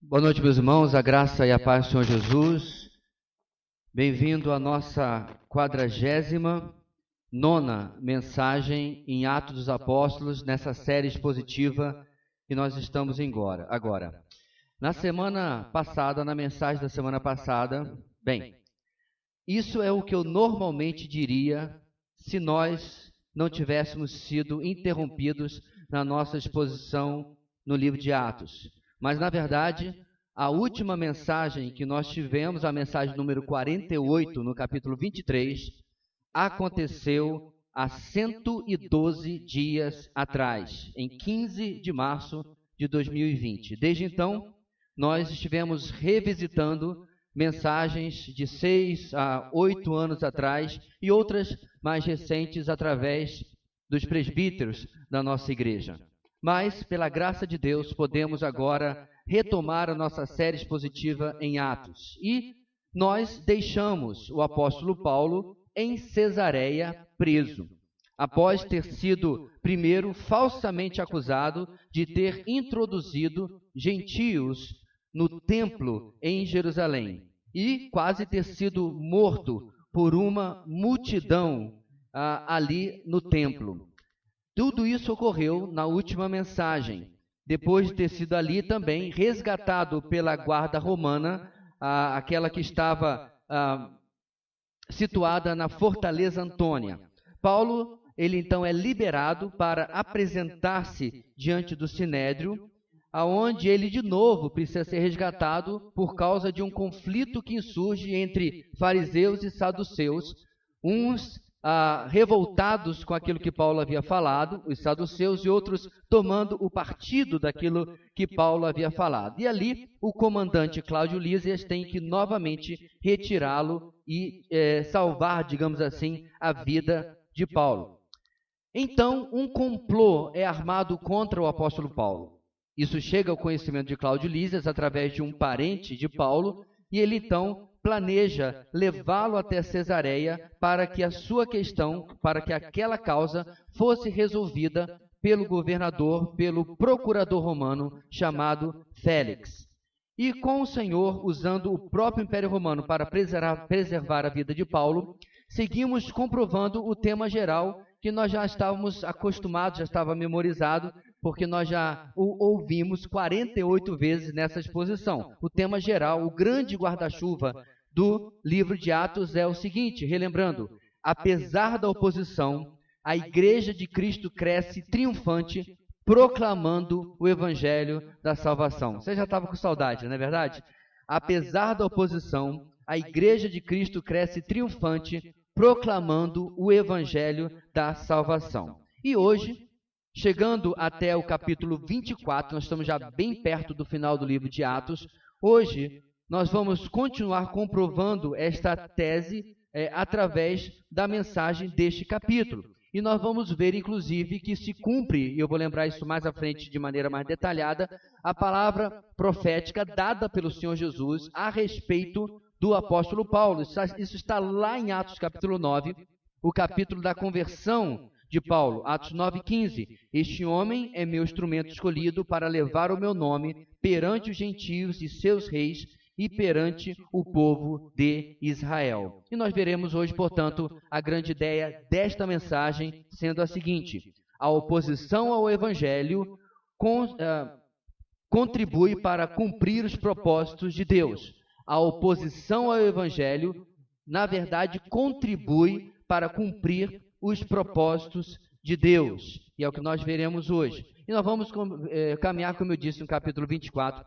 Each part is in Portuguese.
Boa noite, meus irmãos, a graça e a paz do Senhor Jesus. Bem-vindo à nossa 49ª mensagem em Atos dos Apóstolos, nessa série expositiva que nós estamos agora. Na semana passada, na mensagem da semana passada, isso é o que eu normalmente diria se nós não tivéssemos sido interrompidos na nossa exposição no livro de Atos. Mas, na verdade, a última mensagem que nós tivemos, a mensagem número 48, no capítulo 23, aconteceu há 112 dias atrás, em 15 de março de 2020. Desde então, nós estivemos revisitando mensagens de 6 a 8 anos atrás e outras mais recentes através dos presbíteros da nossa igreja. Mas, pela graça de Deus, podemos agora retomar a nossa série expositiva em Atos. E nós deixamos o apóstolo Paulo em Cesareia preso, após ter sido, primeiro, falsamente acusado de ter introduzido gentios no templo em Jerusalém e quase ter sido morto por uma multidão ali no templo. Tudo isso ocorreu na última mensagem, depois de ter sido ali também resgatado pela guarda romana, aquela que estava situada na Fortaleza Antônia. Paulo, ele então é liberado para apresentar-se diante do Sinédrio, aonde ele de novo precisa ser resgatado por causa de um conflito que insurge entre fariseus e saduceus, uns revoltados com aquilo que Paulo havia falado, os saduceus, e outros tomando o partido daquilo que Paulo havia falado. E ali o comandante Cláudio Lísias tem que novamente retirá-lo e salvar, digamos assim, a vida de Paulo. Então, um complô é armado contra o apóstolo Paulo. Isso chega ao conhecimento de Cláudio Lísias através de um parente de Paulo, e ele então planeja levá-lo até Cesareia para que a sua questão, para que aquela causa fosse resolvida pelo governador, pelo procurador romano chamado Félix. E com o Senhor, usando o próprio Império Romano para preservar a vida de Paulo, seguimos comprovando o tema geral que nós já estávamos acostumados, já estava memorizado, porque nós já o ouvimos 48 vezes nessa exposição. O tema geral, o grande guarda-chuva do livro de Atos é o seguinte, relembrando: apesar da oposição, a Igreja de Cristo cresce triunfante, proclamando o Evangelho da salvação. Você já estava com saudade, não é verdade? Apesar da oposição, a Igreja de Cristo cresce triunfante, proclamando o Evangelho da salvação. E hoje, chegando até o capítulo 24, nós estamos já bem perto do final do livro de Atos. Hoje, nós vamos continuar comprovando esta tese através da mensagem deste capítulo. E nós vamos ver, inclusive, que se cumpre, e eu vou lembrar isso mais à frente de maneira mais detalhada, a palavra profética dada pelo Senhor Jesus a respeito do apóstolo Paulo. Isso está lá em Atos capítulo 9, o capítulo da conversão de Paulo, Atos 9,15. Este homem é meu instrumento escolhido para levar o meu nome perante os gentios e seus reis e perante o povo de Israel. E nós veremos hoje, portanto, a grande ideia desta mensagem sendo a seguinte: a oposição ao Evangelho contribui para cumprir os propósitos de Deus. A oposição ao Evangelho, na verdade, contribui para cumprir os propósitos de Deus. E é o que nós veremos hoje. E nós vamos caminhar, como eu disse, no capítulo 24.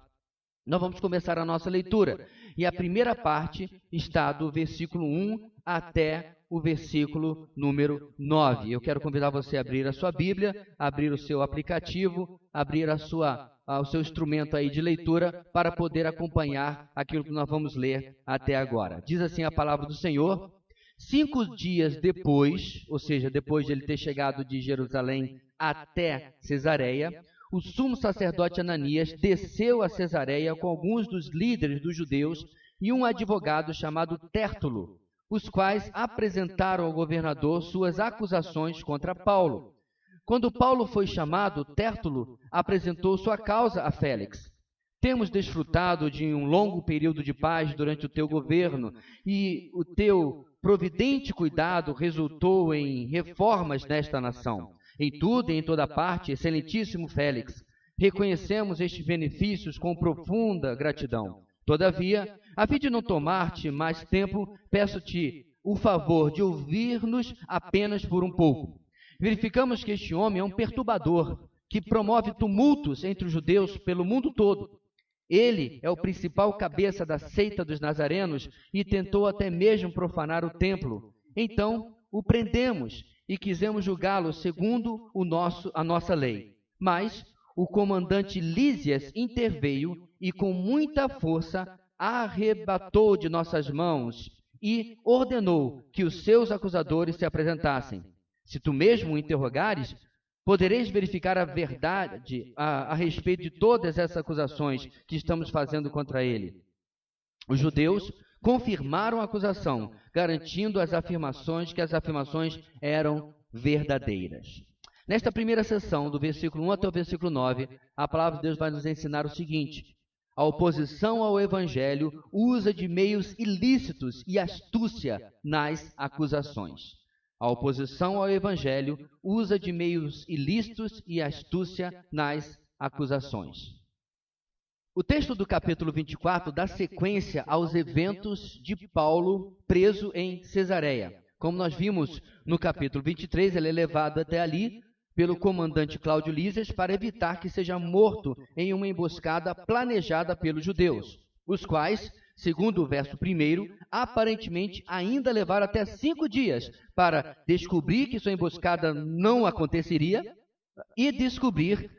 Nós vamos começar a nossa leitura. E a primeira parte está do versículo 1 até o versículo número 9. Eu quero convidar você a abrir a sua Bíblia, abrir o seu aplicativo, abrir o seu instrumento aí de leitura para poder acompanhar aquilo que nós vamos ler até agora. Diz assim a palavra do Senhor: 5 dias depois, ou seja, depois de ele ter chegado de Jerusalém até Cesareia, o sumo sacerdote Ananias desceu a Cesareia com alguns dos líderes dos judeus e um advogado chamado Tértulo, os quais apresentaram ao governador suas acusações contra Paulo. Quando Paulo foi chamado, Tértulo apresentou sua causa a Félix. temos desfrutado de um longo período de paz durante o teu governo e o teu providente cuidado resultou em reformas nesta nação. Em tudo e em toda parte, excelentíssimo Félix, reconhecemos estes benefícios com profunda gratidão. Todavia, a fim de não tomar-te mais tempo, peço-te o favor de ouvir-nos apenas por um pouco. Verificamos que este homem é um perturbador, que promove tumultos entre os judeus pelo mundo todo. Ele é o principal cabeça da seita dos nazarenos e tentou até mesmo profanar o templo. Então, o prendemos e quisemos julgá-lo segundo a nossa lei. Mas o comandante Lísias interveio e com muita força arrebatou de nossas mãos e ordenou que os seus acusadores se apresentassem. Se tu mesmo o interrogares, podereis verificar a verdade a respeito de todas essas acusações que estamos fazendo contra ele. Os judeus confirmaram a acusação, garantindo que as afirmações eram verdadeiras. Nesta primeira sessão, do versículo 1 até o versículo 9, a palavra de Deus vai nos ensinar o seguinte: a oposição ao Evangelho usa de meios ilícitos e astúcia nas acusações. A oposição ao Evangelho usa de meios ilícitos e astúcia nas acusações. O texto do capítulo 24 dá sequência aos eventos de Paulo preso em Cesareia. Como nós vimos no capítulo 23, ele é levado até ali pelo comandante Cláudio Lísias para evitar que seja morto em uma emboscada planejada pelos judeus, os quais, segundo o verso 1, aparentemente ainda levaram até 5 dias para descobrir que sua emboscada não aconteceria e descobrir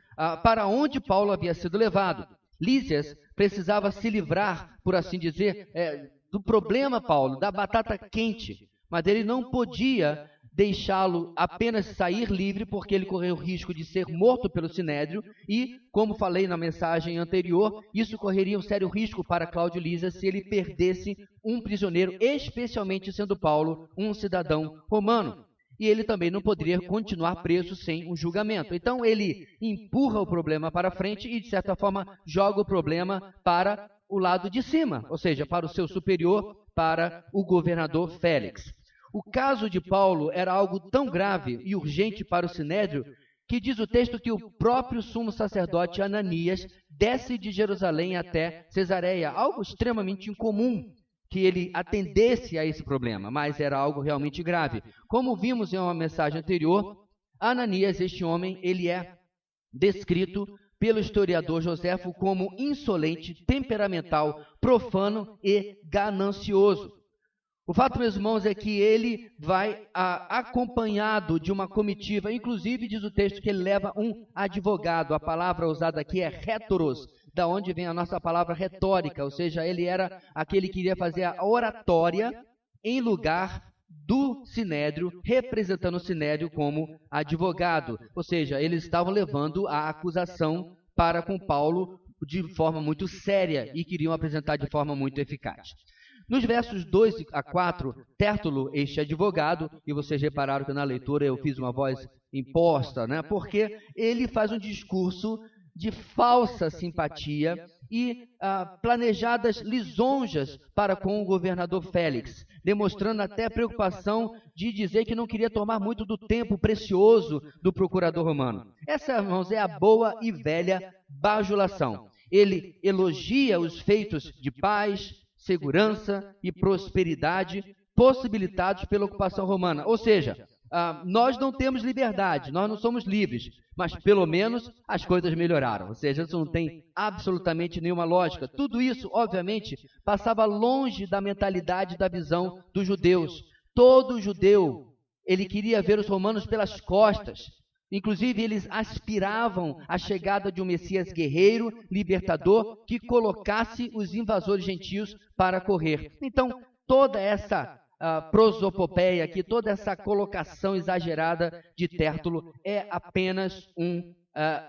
para onde Paulo havia sido levado. Lísias precisava se livrar, por assim dizer, do problema, Paulo, da batata quente, mas ele não podia deixá-lo apenas sair livre, porque ele correu o risco de ser morto pelo Sinédrio e, como falei na mensagem anterior, isso correria um sério risco para Cláudio Lísias se ele perdesse um prisioneiro, especialmente sendo Paulo um cidadão romano. E ele também não poderia continuar preso sem um julgamento. Então ele empurra o problema para frente e, de certa forma, joga o problema para o lado de cima, ou seja, para o seu superior, para o governador Félix. O caso de Paulo era algo tão grave e urgente para o Sinédrio que diz o texto que o próprio sumo sacerdote Ananias desce de Jerusalém até Cesareia, algo extremamente incomum que ele atendesse a esse problema, mas era algo realmente grave. Como vimos em uma mensagem anterior, Ananias, este homem, ele é descrito pelo historiador Joséfo como insolente, temperamental, profano e ganancioso. O fato, meus irmãos, é que ele vai acompanhado de uma comitiva, inclusive diz o texto que ele leva um advogado. A palavra usada aqui é rhétoros, da onde vem a nossa palavra retórica, ou seja, ele era aquele que iria fazer a oratória em lugar do Sinédrio, representando o Sinédrio como advogado. Ou seja, eles estavam levando a acusação para com Paulo de forma muito séria e queriam apresentar de forma muito eficaz. Nos versos 2 a 4, Tértulo, este advogado, e vocês repararam que na leitura eu fiz uma voz imposta, né? Porque ele faz um discurso de falsa simpatia e planejadas lisonjas para com o governador Félix, demonstrando até a preocupação de dizer que não queria tomar muito do tempo precioso do procurador romano. Essa, irmãos, é a boa e velha bajulação. Ele elogia os feitos de paz, segurança e prosperidade possibilitados pela ocupação romana. Ou seja, nós não temos liberdade, nós não somos livres, mas pelo menos as coisas melhoraram. Ou seja, isso não tem absolutamente nenhuma lógica. Tudo isso, obviamente, passava longe da mentalidade, da visão dos judeus. Todo judeu, ele queria ver os romanos pelas costas. Inclusive, eles aspiravam à chegada de um Messias guerreiro, libertador, que colocasse os invasores gentios para correr. Então, toda essa prosopopeia aqui, toda essa colocação exagerada de Tértulo é apenas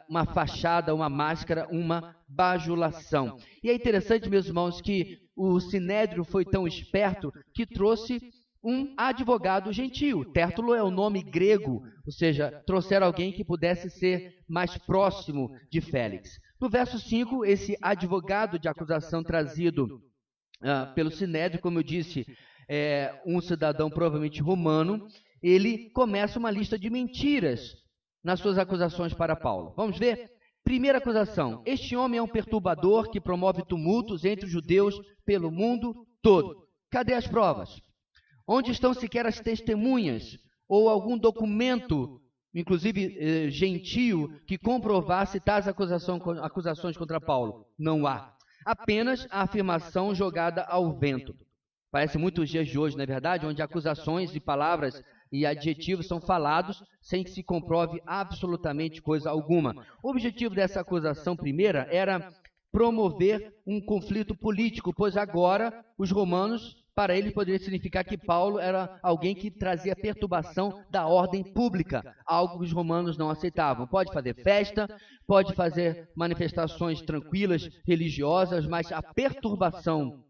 uma fachada, uma máscara, uma bajulação. E é interessante, meus irmãos, que o Sinédrio foi tão esperto que trouxe um advogado gentio. Tértulo é o nome grego, ou seja, trouxeram alguém que pudesse ser mais próximo de Félix. No verso 5, esse advogado de acusação trazido pelo Sinédrio, como eu disse, um cidadão provavelmente romano, ele começa uma lista de mentiras nas suas acusações para Paulo. Vamos ver? Primeira acusação: este homem é um perturbador que promove tumultos entre os judeus pelo mundo todo. Cadê as provas? Onde estão sequer as testemunhas ou algum documento, inclusive gentio, que comprovasse tais acusações contra Paulo? Não há. Apenas a afirmação jogada ao vento. Parece muito os dias de hoje, não é verdade? Onde acusações de palavras e adjetivos são falados sem que se comprove absolutamente coisa alguma. O objetivo dessa acusação primeira era promover um conflito político, pois agora os romanos, para eles poderia significar que Paulo era alguém que trazia perturbação da ordem pública, algo que os romanos não aceitavam. Pode fazer festa, pode fazer manifestações tranquilas, religiosas, mas a perturbação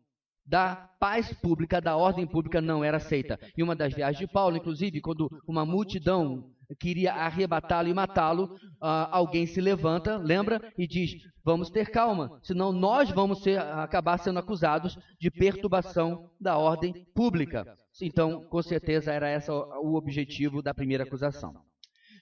da paz pública, da ordem pública, não era aceita. E uma das viagens de Paulo, inclusive, quando uma multidão queria arrebatá-lo e matá-lo, alguém se levanta, lembra, e diz: vamos ter calma, senão nós vamos acabar sendo acusados de perturbação da ordem pública. Então, com certeza, era esse o objetivo da primeira acusação.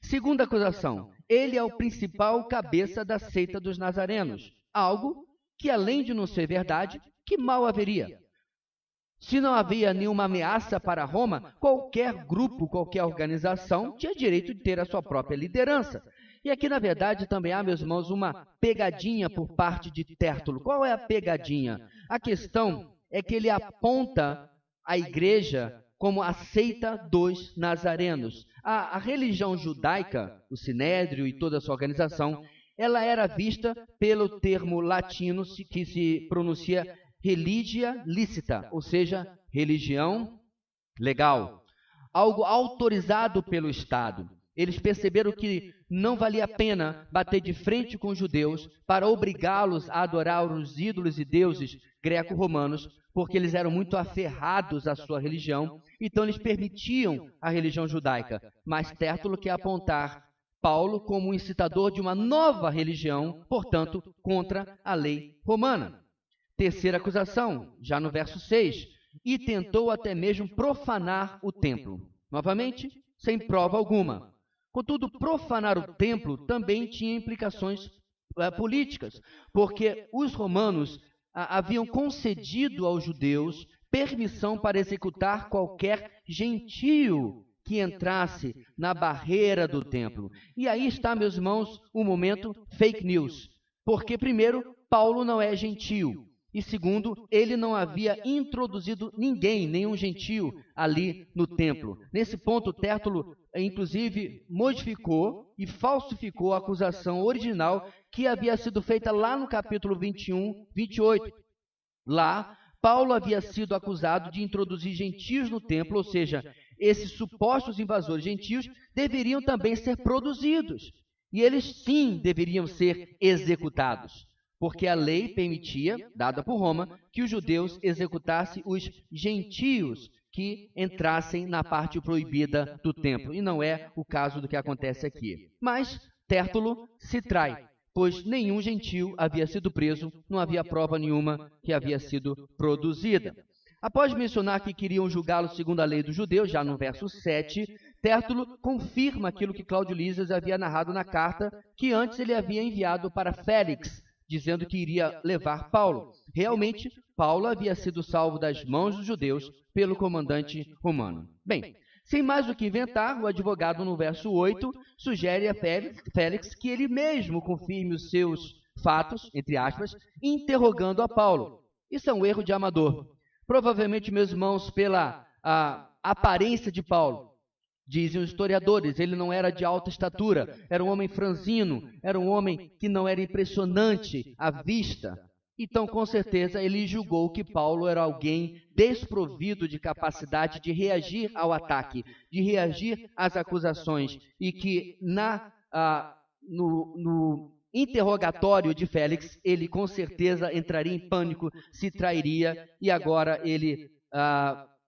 Segunda acusação: ele é o principal cabeça da seita dos nazarenos. Algo que, além de não ser verdade, que mal haveria? Se não havia nenhuma ameaça para Roma, qualquer grupo, qualquer organização tinha direito de ter a sua própria liderança. E aqui, na verdade, também há, meus irmãos, uma pegadinha por parte de Tértulo. Qual é a pegadinha? A questão é que ele aponta a igreja como a seita dos nazarenos. A religião judaica, o Sinédrio e toda a sua organização, ela era vista pelo termo latino que se pronuncia religia lícita, ou seja, religião legal, algo autorizado pelo Estado. Eles perceberam que não valia a pena bater de frente com os judeus para obrigá-los a adorar os ídolos e deuses greco-romanos, porque eles eram muito aferrados à sua religião, então eles permitiam a religião judaica. Mas Tértulo quer apontar Paulo como um incitador de uma nova religião, portanto, contra a lei romana. Terceira acusação, já no verso 6, e tentou até mesmo profanar o templo. Novamente, sem prova alguma. Contudo, profanar o templo também tinha implicações políticas, porque os romanos haviam concedido aos judeus permissão para executar qualquer gentio que entrasse na barreira do templo. E aí está, meus irmãos, o momento fake news. Porque, primeiro, Paulo não é gentio. E segundo, ele não havia introduzido ninguém, nenhum gentio ali no templo. Nesse ponto, Tértulo, inclusive, modificou e falsificou a acusação original que havia sido feita lá no capítulo 21, 28. Lá, Paulo havia sido acusado de introduzir gentios no templo, ou seja, esses supostos invasores gentios deveriam também ser produzidos. E eles, sim, deveriam ser executados. Porque a lei permitia, dada por Roma, que os judeus executassem os gentios que entrassem na parte proibida do templo. E não é o caso do que acontece aqui. Mas Tértulo se trai, pois nenhum gentio havia sido preso, não havia prova nenhuma que havia sido produzida. Após mencionar que queriam julgá-lo segundo a lei dos judeus, já no verso 7, Tértulo confirma aquilo que Cláudio Lísias havia narrado na carta que antes ele havia enviado para Félix, dizendo que iria levar Paulo. Realmente, Paulo havia sido salvo das mãos dos judeus pelo comandante romano. Bem, sem mais o que inventar, o advogado no verso 8 sugere a Félix que ele mesmo confirme os seus fatos, entre aspas, interrogando a Paulo. Isso é um erro de amador. Provavelmente, meus irmãos, pela aparência de Paulo. Dizem os historiadores, ele não era de alta estatura, era um homem franzino, era um homem que não era impressionante à vista. Então, com certeza, ele julgou que Paulo era alguém desprovido de capacidade de reagir ao ataque, de reagir às acusações, e que no interrogatório de Félix, ele com certeza entraria em pânico, se trairia, e agora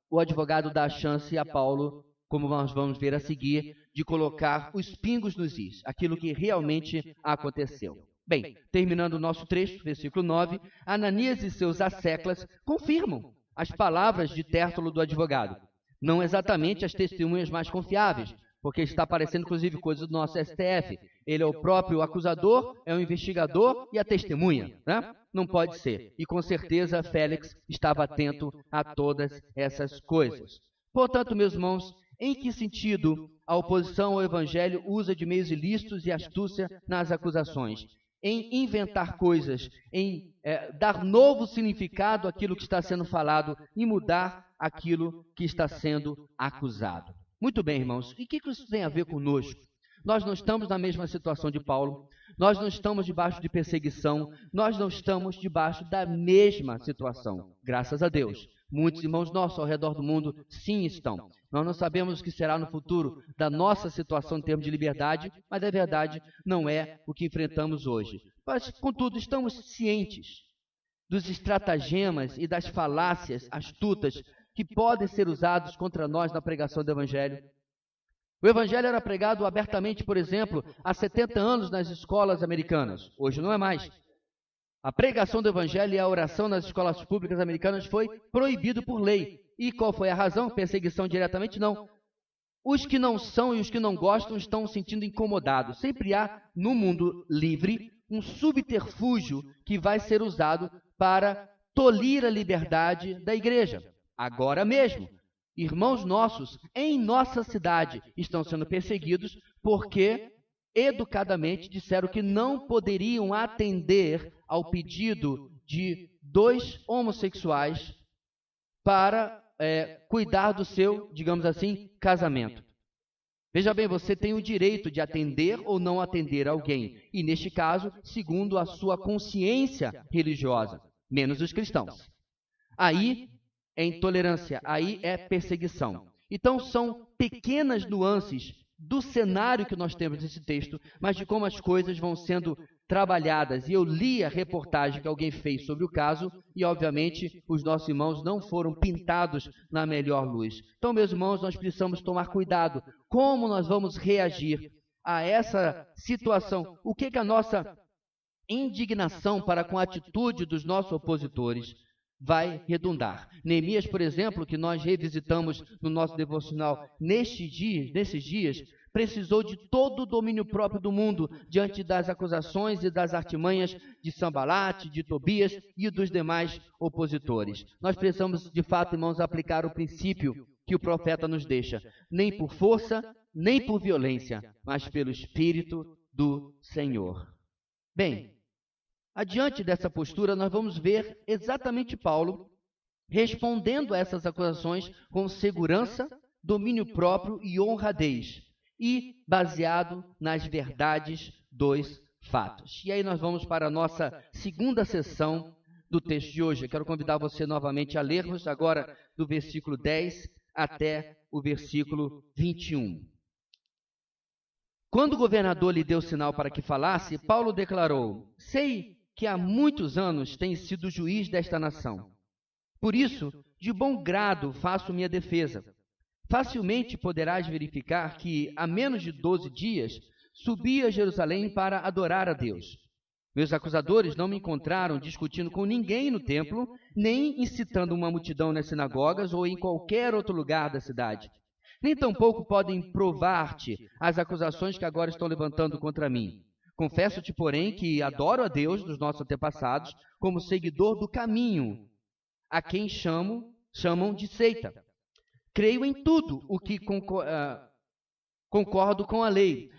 o advogado dá a chance a Paulo, como nós vamos ver a seguir, de colocar os pingos nos is, aquilo que realmente aconteceu. Bem, terminando o nosso trecho, versículo 9, Ananias e seus asseclas confirmam as palavras de Tértulo do advogado. Não exatamente as testemunhas mais confiáveis, porque está aparecendo inclusive coisas do nosso STF. Ele é o próprio acusador, é o investigador e a testemunha, né? Não pode ser. E com certeza Félix estava atento a todas essas coisas. Portanto, meus irmãos, em que sentido a oposição ao Evangelho usa de meios ilícitos e astúcia nas acusações? Em inventar coisas, em dar novo significado àquilo que está sendo falado e mudar aquilo que está sendo acusado. Muito bem, irmãos. E o que isso tem a ver conosco? Nós não estamos na mesma situação de Paulo, nós não estamos debaixo de perseguição, nós não estamos debaixo da mesma situação, graças a Deus. Muitos irmãos nossos ao redor do mundo sim estão. Nós não sabemos o que será no futuro da nossa situação em termos de liberdade, mas a verdade não é o que enfrentamos hoje. Mas, contudo, estamos cientes dos estratagemas e das falácias astutas que podem ser usados contra nós na pregação do Evangelho. O Evangelho era pregado abertamente, por exemplo, há 70 anos nas escolas americanas. Hoje não é mais. A pregação do Evangelho e a oração nas escolas públicas americanas foi proibido por lei. E qual foi a razão? Perseguição diretamente? Não. Os que não são e os que não gostam estão se sentindo incomodados. Sempre há, no mundo livre, um subterfúgio que vai ser usado para tolir a liberdade da igreja. Agora mesmo, irmãos nossos em nossa cidade estão sendo perseguidos porque educadamente disseram que não poderiam atender ao pedido de 2 homossexuais para cuidar do seu, digamos assim, casamento. Veja bem, você tem o direito de atender ou não atender alguém, e neste caso, segundo a sua consciência religiosa, menos os cristãos. Aí é intolerância, aí é perseguição. Então são pequenas nuances do cenário que nós temos nesse texto, mas de como as coisas vão sendo trabalhadas. E eu li a reportagem que alguém fez sobre o caso e, obviamente, os nossos irmãos não foram pintados na melhor luz. Então, meus irmãos, nós precisamos tomar cuidado. Como nós vamos reagir a essa situação? O que a nossa indignação para com a atitude dos nossos opositores vai redundar? Neemias, por exemplo, que nós revisitamos no nosso devocional nesses dias, precisou de todo o domínio próprio do mundo diante das acusações e das artimanhas de Sambalate, de Tobias e dos demais opositores. Nós precisamos, de fato, irmãos, aplicar o princípio que o profeta nos deixa, nem por força, nem por violência, mas pelo Espírito do Senhor. Bem, adiante dessa postura, nós vamos ver exatamente Paulo respondendo a essas acusações com segurança, domínio próprio e honradez, e baseado nas verdades dos fatos. E aí nós vamos para a nossa segunda sessão do texto de hoje. Eu quero convidar você novamente a lermos agora do versículo 10 até o versículo 21. Quando o governador lhe deu sinal para que falasse, Paulo declarou: sei que há muitos anos tenho sido juiz desta nação. Por isso, de bom grado faço minha defesa. Facilmente poderás verificar que, há menos de 12 dias, subi a Jerusalém para adorar a Deus. Meus acusadores não me encontraram discutindo com ninguém no templo, nem incitando uma multidão nas sinagogas ou em qualquer outro lugar da cidade. Nem tampouco podem provar-te as acusações que agora estão levantando contra mim. Confesso-te, porém, que adoro a Deus dos nossos antepassados como seguidor do caminho, a quem chamam de seita. Creio em tudo o que concordo com a lei.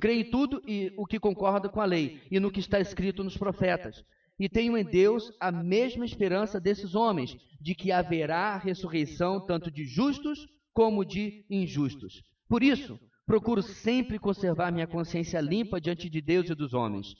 Creio em tudo o que concorda com a lei e no que está escrito nos profetas. E tenho em Deus a mesma esperança desses homens, de que haverá ressurreição tanto de justos como de injustos. Por isso, procuro sempre conservar minha consciência limpa diante de Deus e dos homens.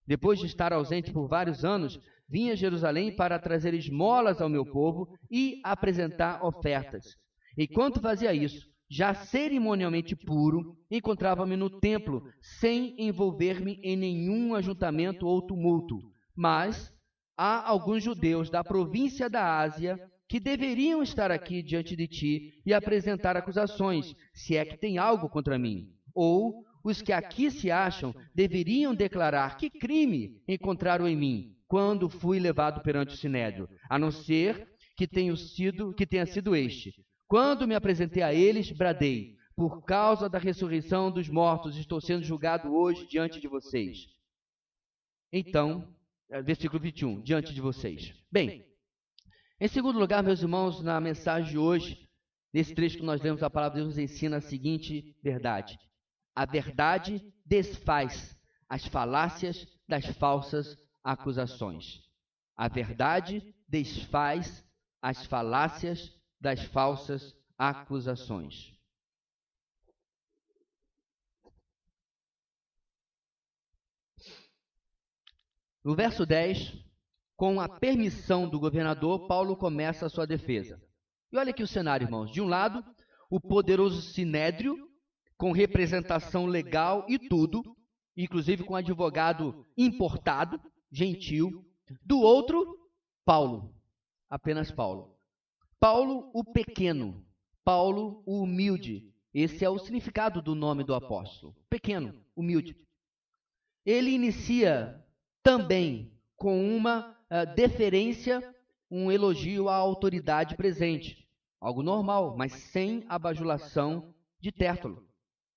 Depois de estar ausente por vários anos, vim a Jerusalém para trazer esmolas ao meu povo e apresentar ofertas. Enquanto fazia isso, já cerimonialmente puro, encontrava-me no templo, sem envolver-me em nenhum ajuntamento ou tumulto. Mas há alguns judeus da província da Ásia que deveriam estar aqui diante de ti e apresentar acusações, se é que tem algo contra mim. Ou os que aqui se acham deveriam declarar que crime encontraram em mim quando fui levado perante o Sinédrio, a não ser que tenha sido este. Quando me apresentei a eles, bradei: por causa da ressurreição dos mortos, estou sendo julgado hoje diante de vocês. Então, versículo 21, diante de vocês. Bem, em segundo lugar, meus irmãos, na mensagem de hoje, nesse trecho que nós lemos, a palavra de Deus nos ensina a seguinte verdade: a verdade desfaz as falácias das falsas acusações. A verdade desfaz as falácias das falsas acusações. No verso 10, com a permissão do governador, Paulo começa a sua defesa. E olha aqui o cenário, irmãos. De um lado, o poderoso Sinédrio, com representação legal e tudo, inclusive com advogado importado, gentil. Do outro, Paulo, apenas Paulo. Paulo o pequeno, Paulo o humilde. Esse é o significado do nome do apóstolo. Pequeno, humilde. Ele inicia também com uma deferência, um elogio à autoridade presente. Algo normal, mas sem a bajulação de Tértulo.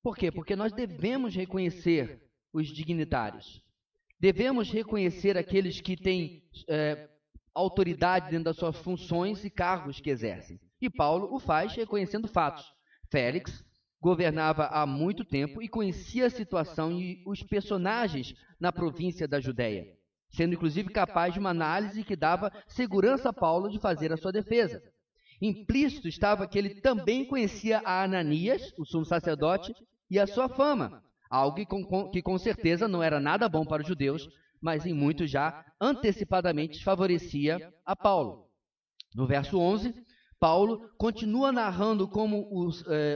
Por quê? Porque nós devemos reconhecer os dignitários. Devemos reconhecer aqueles que têm autoridade dentro das suas funções e cargos que exercem. E Paulo o faz reconhecendo fatos. Félix governava há muito tempo e conhecia a situação e os personagens na província da Judéia, sendo inclusive capaz de uma análise que dava segurança a Paulo de fazer a sua defesa. Implícito estava que ele também conhecia a Ananias, o sumo sacerdote, e a sua fama, algo que com certeza não era nada bom para os judeus, mas em muito já antecipadamente favorecia a Paulo. No verso 11, Paulo continua narrando como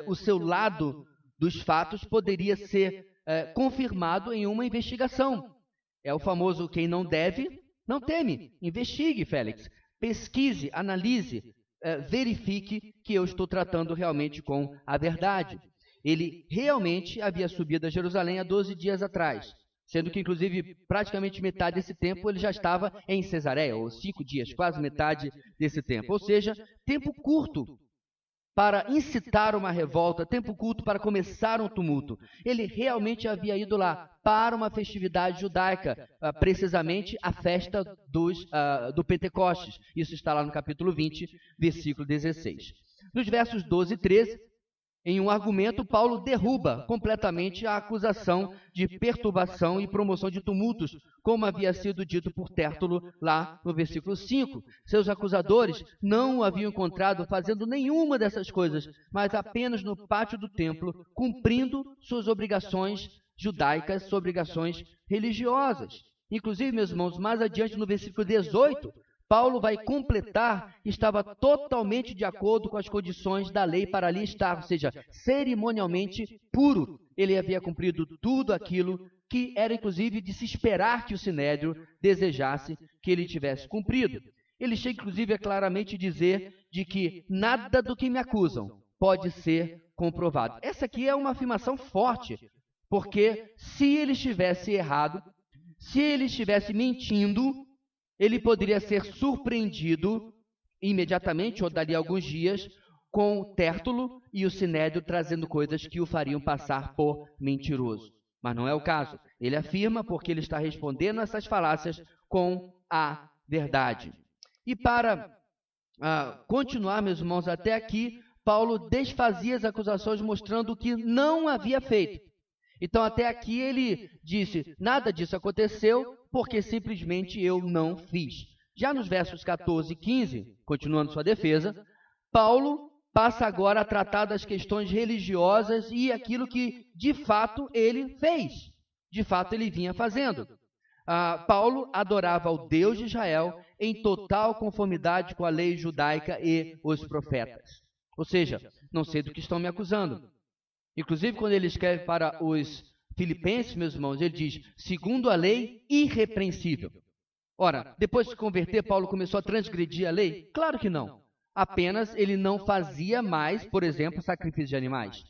o seu lado dos fatos poderia ser confirmado em uma investigação. É o famoso quem não deve, não teme. Investigue, Félix. Pesquise, analise, verifique que eu estou tratando realmente com a verdade. Ele realmente havia subido a Jerusalém há 12 dias atrás, sendo que, inclusive, praticamente metade desse tempo ele já estava em Cesareia, ou 5 dias, quase metade desse tempo. Ou seja, tempo curto para incitar uma revolta, tempo curto para começar um tumulto. Ele realmente havia ido lá para uma festividade judaica, precisamente a festa do Pentecostes. Isso está lá no capítulo 20, versículo 16. Nos versos 12 e 13, em um argumento, Paulo derruba completamente a acusação de perturbação e promoção de tumultos, como havia sido dito por Tértulo lá no versículo 5. Seus acusadores não o haviam encontrado fazendo nenhuma dessas coisas, mas apenas no pátio do templo, cumprindo suas obrigações judaicas, suas obrigações religiosas. Inclusive, meus irmãos, mais adiante no versículo 18, Paulo vai completar que estava totalmente de acordo com as condições da lei para ali estar, ou seja, cerimonialmente puro. Ele havia cumprido tudo aquilo que era, inclusive, de se esperar que o Sinédrio desejasse que ele tivesse cumprido. Ele chega, inclusive, a claramente dizer de que nada do que me acusam pode ser comprovado. Essa aqui é uma afirmação forte, porque se ele estivesse errado, se ele estivesse mentindo, ele poderia ser surpreendido imediatamente, ou dali a alguns dias, com Tértulo e o Sinédrio trazendo coisas que o fariam passar por mentiroso. Mas não é o caso. Ele afirma porque ele está respondendo essas falácias com a verdade. E para continuar, meus irmãos, até aqui, Paulo desfazia as acusações mostrando o que não havia feito. Então, até aqui ele disse, nada disso aconteceu porque simplesmente eu não fiz. Já nos versos 14 e 15, continuando sua defesa, Paulo passa agora a tratar das questões religiosas e aquilo que, de fato, ele fez. De fato, ele vinha fazendo. Paulo adorava ao Deus de Israel em total conformidade com a lei judaica e os profetas. Ou seja, não sei do que estão me acusando. Inclusive, quando ele escreve para os Filipenses, meus irmãos, ele diz, segundo a lei, irrepreensível. Ora, depois de se converter, Paulo começou a transgredir a lei? Claro que não. Apenas ele não fazia mais, por exemplo, sacrifício de animais.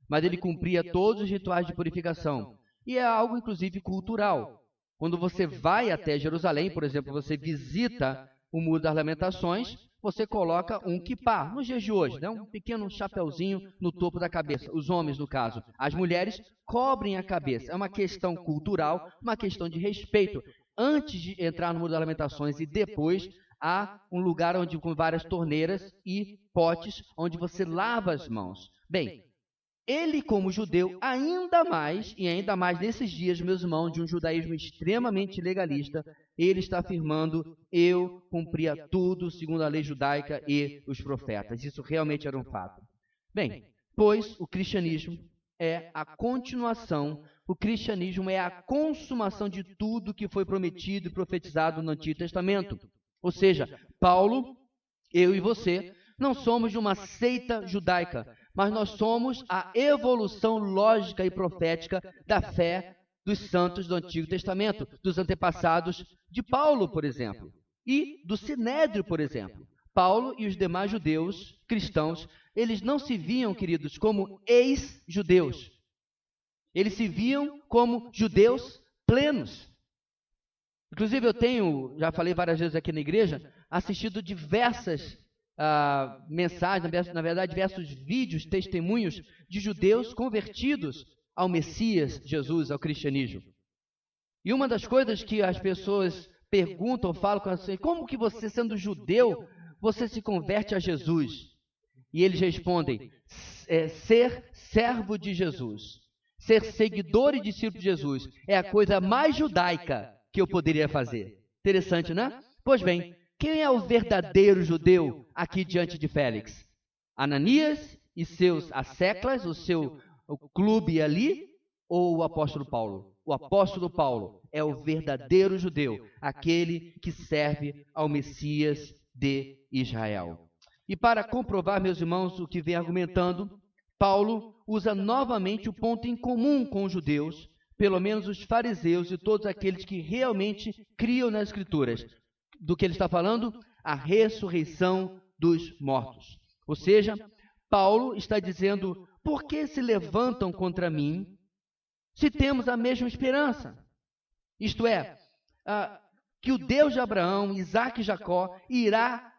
mas ele cumpria todos os rituais de purificação. E é algo, inclusive, cultural. Quando você vai até Jerusalém, por exemplo, você visita o Muro das Lamentações, você coloca um quipá, nos dias de hoje, né? Um pequeno chapeuzinho no topo da cabeça. Os homens, no caso. As mulheres cobrem a cabeça. É uma questão cultural, uma questão de respeito. Antes de entrar no Muro das Lamentações e depois, há um lugar onde com várias torneiras e potes onde você lava as mãos. Bem, ele como judeu, ainda mais nesses dias, meus irmãos, de um judaísmo extremamente legalista, ele está afirmando, eu cumpria tudo segundo a lei judaica e os profetas. Isso realmente era um fato. Bem, pois o cristianismo é a continuação, o cristianismo é a consumação de tudo que foi prometido e profetizado no Antigo Testamento. Ou seja, Paulo, eu e você, não somos de uma seita judaica, mas nós somos a evolução lógica e profética da fé dos santos do Antigo Testamento, dos antepassados de Paulo, por exemplo, e do Sinédrio, por exemplo. Paulo e os demais judeus cristãos, eles não se viam, queridos, como ex-judeus. Eles se viam como judeus plenos. Inclusive, eu tenho, já falei várias vezes aqui na igreja, assistido diversas mensagens, na verdade, diversos vídeos, testemunhos de judeus convertidos ao Messias Jesus, ao cristianismo. E uma das coisas que as pessoas perguntam, falam assim, como que você, sendo judeu, você se converte a Jesus? E eles respondem, ser servo de Jesus, ser seguidor e discípulo de Jesus, é a coisa mais judaica que eu poderia fazer. Interessante, né? Pois bem, quem é o verdadeiro judeu aqui diante de Félix? Ananias e seus asseclas, o clube ali, ou o apóstolo Paulo? O apóstolo Paulo é o verdadeiro judeu, aquele que serve ao Messias de Israel. E para comprovar, meus irmãos, o que vem argumentando, Paulo usa novamente o ponto em comum com os judeus, pelo menos os fariseus e todos aqueles que realmente criam nas Escrituras. Do que ele está falando? A ressurreição dos mortos. Ou seja, Paulo está dizendo, por que se levantam contra mim se temos a mesma esperança? Isto é, que o Deus de Abraão, Isaque e Jacó irá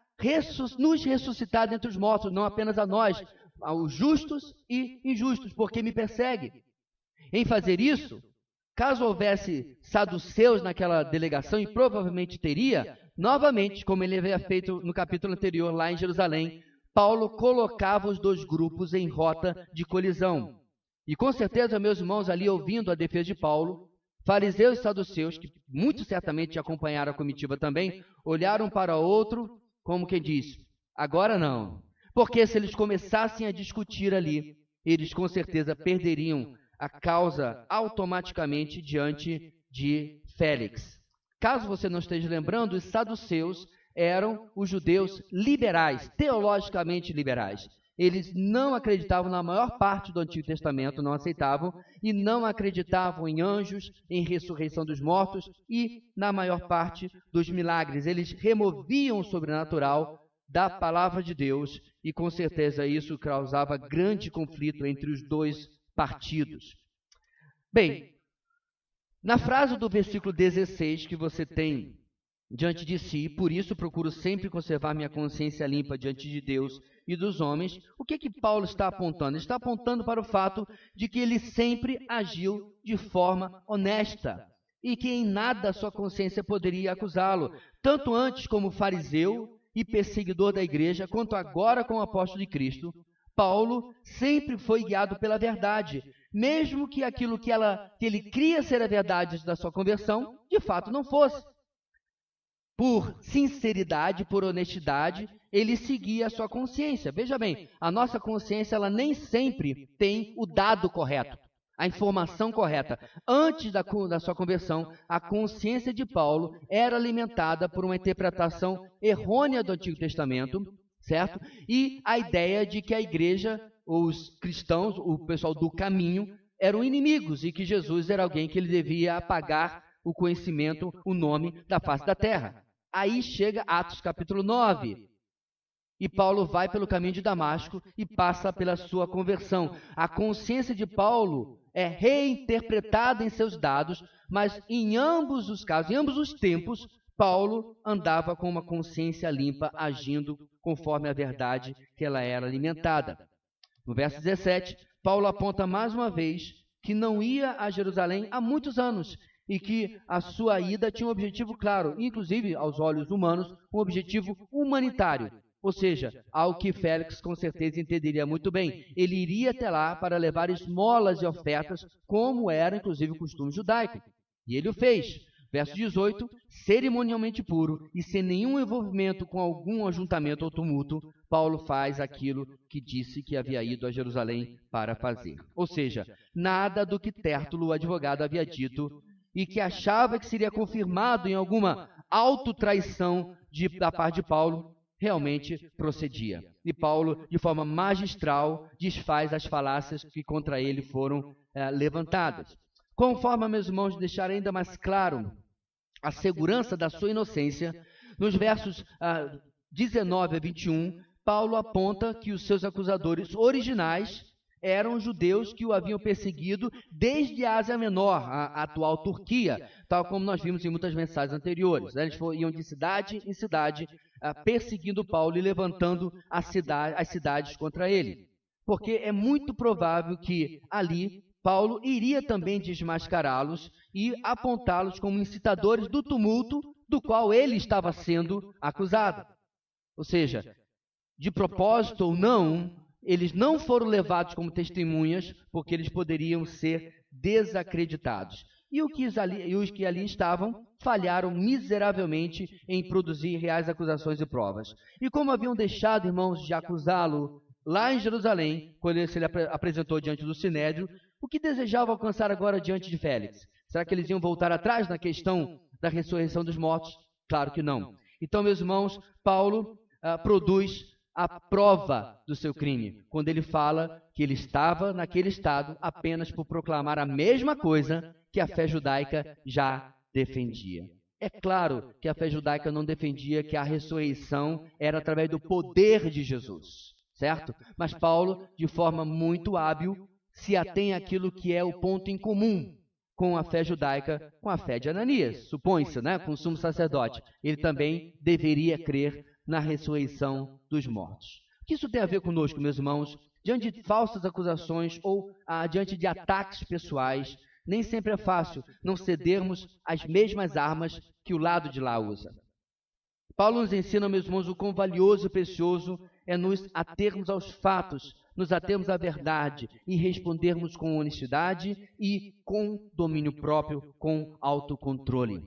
nos ressuscitar dentre os mortos, não apenas a nós, aos justos e injustos, porque me persegue. Em fazer isso, caso houvesse saduceus naquela delegação, e provavelmente teria, novamente, como ele havia feito no capítulo anterior, lá em Jerusalém, Paulo colocava os dois grupos em rota de colisão. E com certeza, meus irmãos, ali ouvindo a defesa de Paulo, fariseus e saduceus, que muito certamente acompanharam a comitiva também, olharam para outro, como quem diz, agora não. Porque se eles começassem a discutir ali, eles com certeza perderiam a causa automaticamente diante de Félix. Caso você não esteja lembrando, os saduceus eram os judeus liberais, teologicamente liberais. Eles não acreditavam na maior parte do Antigo Testamento, não aceitavam, e não acreditavam em anjos, em ressurreição dos mortos e na maior parte dos milagres. Eles removiam o sobrenatural da palavra de Deus e com certeza isso causava grande conflito entre os dois partidos. Bem, na frase do versículo 16 que você tem diante de si, por isso procuro sempre conservar minha consciência limpa diante de Deus e dos homens, o que Paulo está apontando? Ele está apontando para o fato de que ele sempre agiu de forma honesta e que em nada sua consciência poderia acusá-lo, tanto antes como fariseu e perseguidor da igreja, quanto agora como apóstolo de Cristo. Paulo sempre foi guiado pela verdade, mesmo que aquilo que ele cria ser a verdade da sua conversão, de fato não fosse. Por sinceridade, por honestidade, ele seguia a sua consciência. Veja bem, a nossa consciência ela nem sempre tem o dado correto, a informação correta. Antes da sua conversão, a consciência de Paulo era alimentada por uma interpretação errônea do Antigo Testamento, certo? E a ideia de que a igreja, os cristãos, o pessoal do caminho, eram inimigos e que Jesus era alguém que ele devia apagar o conhecimento, o nome da face da terra. Aí chega Atos capítulo 9. E Paulo vai pelo caminho de Damasco e passa pela sua conversão. A consciência de Paulo é reinterpretada em seus dados, mas em ambos os casos, em ambos os tempos, Paulo andava com uma consciência limpa, agindo conforme a verdade que ela era alimentada. No verso 17, Paulo aponta mais uma vez que não ia a Jerusalém há muitos anos e que a sua ida tinha um objetivo claro, inclusive aos olhos humanos, um objetivo humanitário. Ou seja, algo que Félix com certeza entenderia muito bem. Ele iria até lá para levar esmolas e ofertas, como era inclusive o costume judaico. E ele o fez. Verso 18, cerimonialmente puro e sem nenhum envolvimento com algum ajuntamento ou tumulto, Paulo faz aquilo que disse que havia ido a Jerusalém para fazer. Ou seja, nada do que Tértulo, o advogado, havia dito e que achava que seria confirmado em alguma autotraição da parte de Paulo, realmente procedia. E Paulo, de forma magistral, desfaz as falácias que contra ele foram levantadas. Conforme, meus irmãos, deixar ainda mais claro a segurança da sua inocência, nos versos 19 a 21, Paulo aponta que os seus acusadores originais eram judeus que o haviam perseguido desde a Ásia Menor, a atual Turquia, tal como nós vimos em muitas mensagens anteriores. Eles iam de cidade em cidade, perseguindo Paulo e levantando as cidades contra ele. Porque é muito provável que ali Paulo iria também desmascará-los e apontá-los como incitadores do tumulto do qual ele estava sendo acusado. Ou seja, de propósito ou não, eles não foram levados como testemunhas, porque eles poderiam ser desacreditados. E os que ali estavam falharam miseravelmente em produzir reais acusações e provas. E como haviam deixado, irmãos, de acusá-lo lá em Jerusalém, quando ele se apresentou diante do Sinédrio, o que desejavam alcançar agora diante de Félix? Será que eles iam voltar atrás na questão da ressurreição dos mortos? Claro que não. Então, meus irmãos, Paulo produz a prova do seu crime, quando ele fala que ele estava naquele estado apenas por proclamar a mesma coisa que a fé judaica já defendia. É claro que a fé judaica não defendia que a ressurreição era através do poder de Jesus, certo? Mas Paulo, de forma muito hábil, se atém àquilo que é o ponto em comum com a fé judaica, com a fé de Ananias, supõe-se, né? Com o sumo sacerdote. Ele também deveria crer na ressurreição dos mortos. O que isso tem a ver conosco, meus irmãos? Diante de falsas acusações ou diante de ataques pessoais, nem sempre é fácil não cedermos às mesmas armas que o lado de lá usa. Paulo nos ensina, meus irmãos, o quão valioso e precioso é nos atermos aos fatos, nos atermos à verdade e respondermos com honestidade e com domínio próprio, com autocontrole.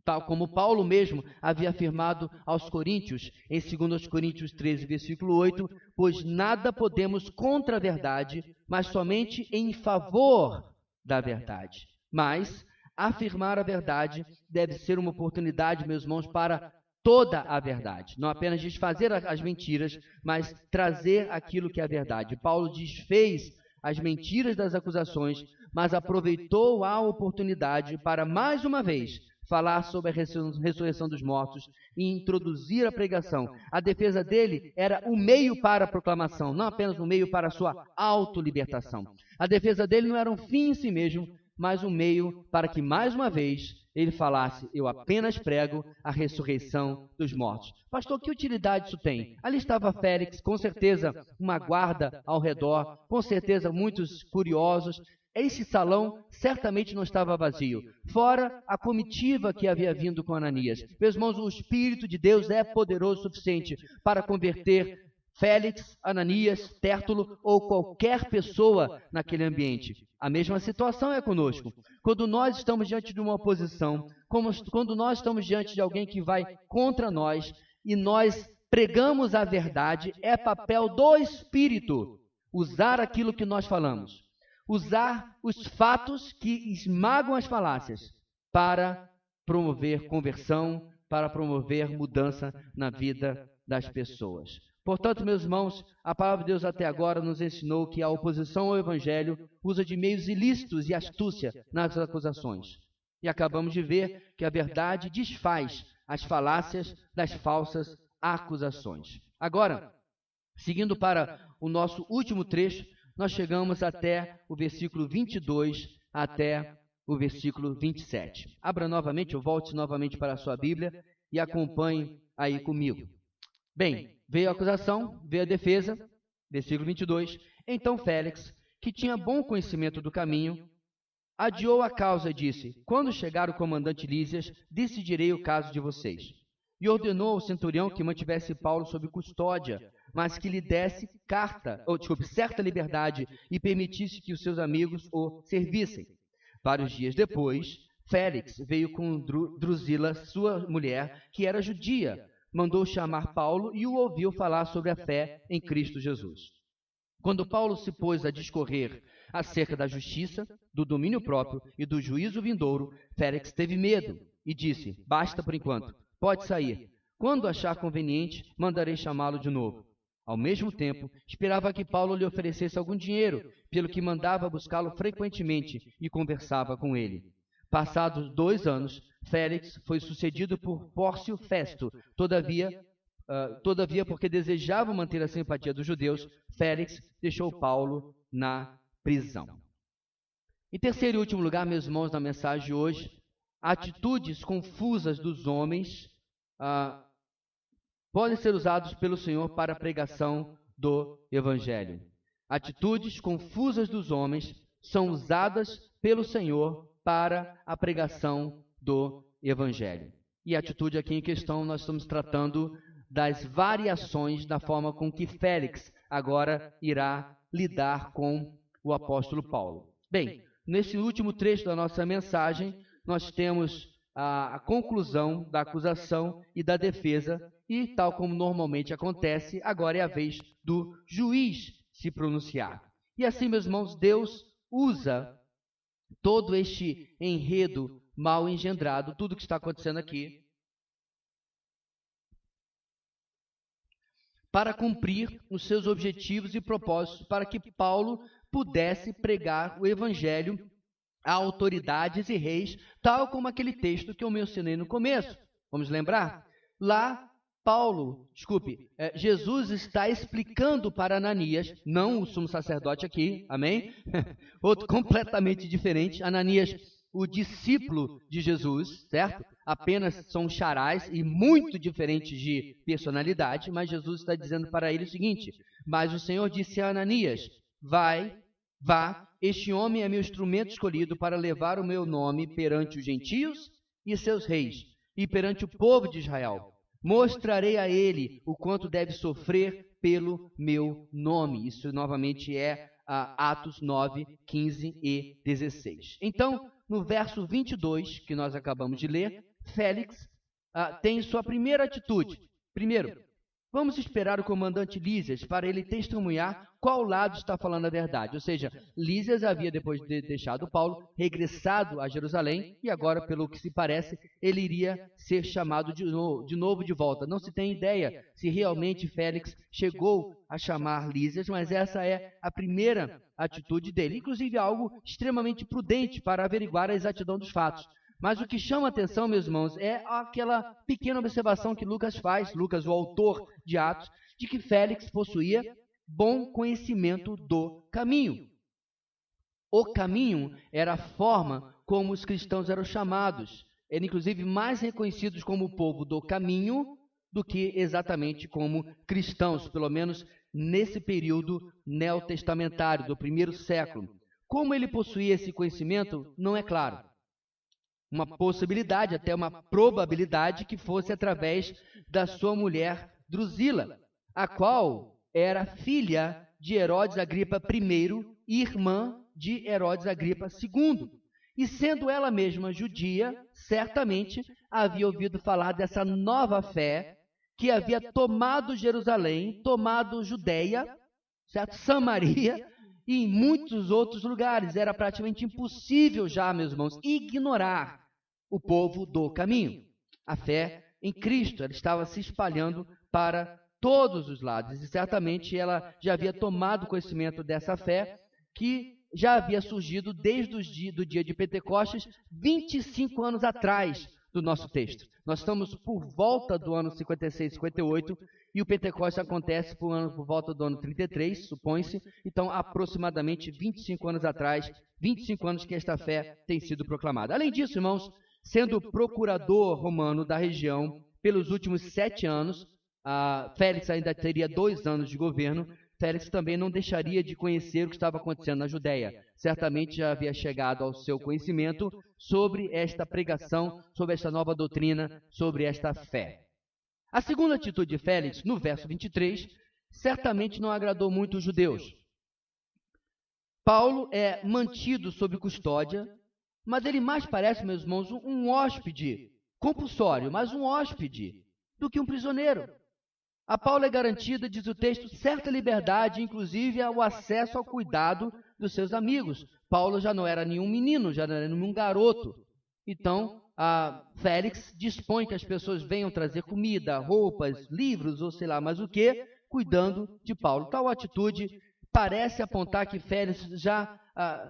Tal como Paulo mesmo havia afirmado aos Coríntios, em 2 Coríntios 13, versículo 8, pois nada podemos contra a verdade, mas somente em favor da verdade. Mas afirmar a verdade deve ser uma oportunidade, meus irmãos, para toda a verdade. Não apenas desfazer as mentiras, mas trazer aquilo que é a verdade. Paulo desfez as mentiras das acusações, mas aproveitou a oportunidade para, mais uma vez, falar sobre a ressurreição dos mortos e introduzir a pregação. A defesa dele era o meio para a proclamação, não apenas um meio para a sua autolibertação. A defesa dele não era um fim em si mesmo, mas um meio para que, mais uma vez, ele falasse, eu apenas prego a ressurreição dos mortos. Pastor, que utilidade isso tem? Ali estava Félix, com certeza uma guarda ao redor, com certeza muitos curiosos. Esse salão certamente não estava vazio, fora a comitiva que havia vindo com Ananias. Meus irmãos, o Espírito de Deus é poderoso o suficiente para converter Félix, Ananias, Tértulo ou qualquer pessoa naquele ambiente. A mesma situação é conosco. Quando nós estamos diante de uma oposição, quando nós estamos diante de alguém que vai contra nós e nós pregamos a verdade, é papel do Espírito usar aquilo que nós falamos. Usar os fatos que esmagam as falácias para promover conversão, para promover mudança na vida das pessoas. Portanto, meus irmãos, a palavra de Deus até agora nos ensinou que a oposição ao Evangelho usa de meios ilícitos e astúcia nas acusações. E acabamos de ver que a verdade desfaz as falácias das falsas acusações. Agora, seguindo para o nosso último trecho, nós chegamos até o versículo 22 até o versículo 27. Abra novamente, ou volte novamente para a sua Bíblia e acompanhe aí comigo. Bem, veio a acusação, veio a defesa, versículo 22. Então Félix, que tinha bom conhecimento do caminho, adiou a causa e disse: quando chegar o comandante Lísias, decidirei o caso de vocês. E ordenou ao centurião que mantivesse Paulo sob custódia, mas que lhe desse certa liberdade e permitisse que os seus amigos o servissem. Vários dias depois, Félix veio com Drusila, sua mulher, que era judia, mandou chamar Paulo e o ouviu falar sobre a fé em Cristo Jesus. Quando Paulo se pôs a discorrer acerca da justiça, do domínio próprio e do juízo vindouro, Félix teve medo e disse: basta por enquanto, pode sair. Quando achar conveniente, mandarei chamá-lo de novo. Ao mesmo tempo, esperava que Paulo lhe oferecesse algum dinheiro, pelo que mandava buscá-lo frequentemente e conversava com ele. Passados 2 anos, Félix foi sucedido por Pórcio Festo. Todavia, porque desejava manter a simpatia dos judeus, Félix deixou Paulo na prisão. Em terceiro e último lugar, meus irmãos, na mensagem de hoje, atitudes confusas dos homens podem ser usados pelo Senhor para a pregação do Evangelho. Atitudes confusas dos homens são usadas pelo Senhor para a pregação do Evangelho. E a atitude aqui em questão, nós estamos tratando das variações da forma com que Félix agora irá lidar com o apóstolo Paulo. Bem, nesse último trecho da nossa mensagem, nós temos a conclusão da acusação e da defesa, e tal como normalmente acontece, agora é a vez do juiz se pronunciar. E assim, meus irmãos, Deus usa todo este enredo mal engendrado, tudo que está acontecendo aqui, para cumprir os seus objetivos e propósitos, para que Paulo pudesse pregar o Evangelho a autoridades e reis, tal como aquele texto que eu mencionei no começo. Vamos lembrar? Lá, Jesus está explicando para Ananias, não o sumo sacerdote aqui, amém? Outro completamente diferente, Ananias, o discípulo de Jesus, certo? Apenas são charás e muito diferentes de personalidade, mas Jesus está dizendo para ele o seguinte: mas o Senhor disse a Ananias: vá, este homem é meu instrumento escolhido para levar o meu nome perante os gentios e seus reis, e perante o povo de Israel. Mostrarei a ele o quanto deve sofrer pelo meu nome. Isso novamente é Atos 9, 15 e 16. Então, no verso 22, que nós acabamos de ler, Félix tem sua primeira atitude. Primeiro, vamos esperar o comandante Lísias para ele testemunhar qual lado está falando a verdade. Ou seja, Lísias havia, depois de deixado Paulo, regressado a Jerusalém e agora, pelo que se parece, ele iria ser chamado de novo de volta. Não se tem ideia se realmente Félix chegou a chamar Lísias, mas essa é a primeira atitude dele. Inclusive, algo extremamente prudente para averiguar a exatidão dos fatos. Mas o que chama a atenção, meus irmãos, é aquela pequena observação que Lucas faz, Lucas, o autor de Atos, de que Félix possuía bom conhecimento do caminho. O caminho era a forma como os cristãos eram chamados. Eram, inclusive, mais reconhecidos como o povo do caminho do que exatamente como cristãos, pelo menos nesse período neotestamentário, do 1º século. Como ele possuía esse conhecimento, não é claro. Uma possibilidade, até uma probabilidade que fosse através da sua mulher Drusila, a qual era filha de Herodes Agripa I e irmã de Herodes Agripa II. E sendo ela mesma judia, certamente havia ouvido falar dessa nova fé que havia tomado Jerusalém, tomado Judeia, certo? Samaria e em muitos outros lugares. Era praticamente impossível já, meus irmãos, ignorar o povo do caminho. A fé em Cristo, ela estava se espalhando para todos os lados. E certamente ela já havia tomado conhecimento dessa fé que já havia surgido desde o dia de Pentecostes, 25 anos atrás do nosso texto. Nós estamos por volta do ano 56, 58, e o Pentecostes acontece por volta do ano 33, supõe-se, então aproximadamente 25 anos atrás, 25 anos que esta fé tem sido proclamada. Além disso, irmãos, sendo procurador romano da região pelos últimos 7 anos, Félix ainda teria 2 anos de governo. Félix também não deixaria de conhecer o que estava acontecendo na Judéia. Certamente já havia chegado ao seu conhecimento sobre esta pregação, sobre esta nova doutrina, sobre esta fé. A segunda atitude de Félix, no verso 23, certamente não agradou muito os judeus. Paulo é mantido sob custódia, mas ele mais parece, meus irmãos, um hóspede compulsório, mas um hóspede do que um prisioneiro. A Paulo é garantida, diz o texto, certa liberdade, inclusive o acesso ao cuidado dos seus amigos. Paulo já não era nenhum menino, já não era nenhum garoto. Então, Félix dispõe que as pessoas venham trazer comida, roupas, livros ou sei lá mais o que, cuidando de Paulo. Tal atitude parece apontar que Félix já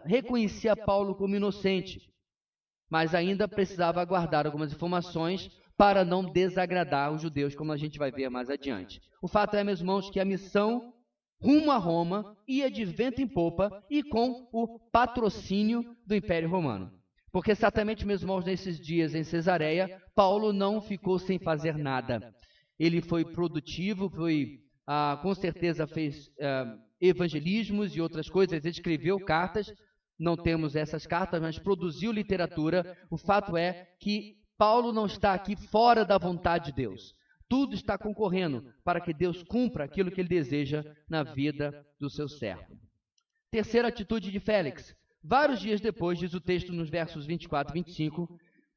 reconhecia Paulo como inocente, mas ainda precisava aguardar algumas informações para não desagradar os judeus, como a gente vai ver mais adiante. O fato é, meus irmãos, que a missão rumo a Roma ia de vento em popa e com o patrocínio do Império Romano. Porque certamente, meus irmãos, nesses dias em Cesareia, Paulo não ficou sem fazer nada. Ele foi produtivo, com certeza fez evangelismos e outras coisas, escreveu cartas. Não temos essas cartas, mas produziu literatura. O fato é que Paulo não está aqui fora da vontade de Deus. Tudo está concorrendo para que Deus cumpra aquilo que ele deseja na vida do seu servo. Terceira atitude de Félix. Vários dias depois, diz o texto nos versos 24 e 25,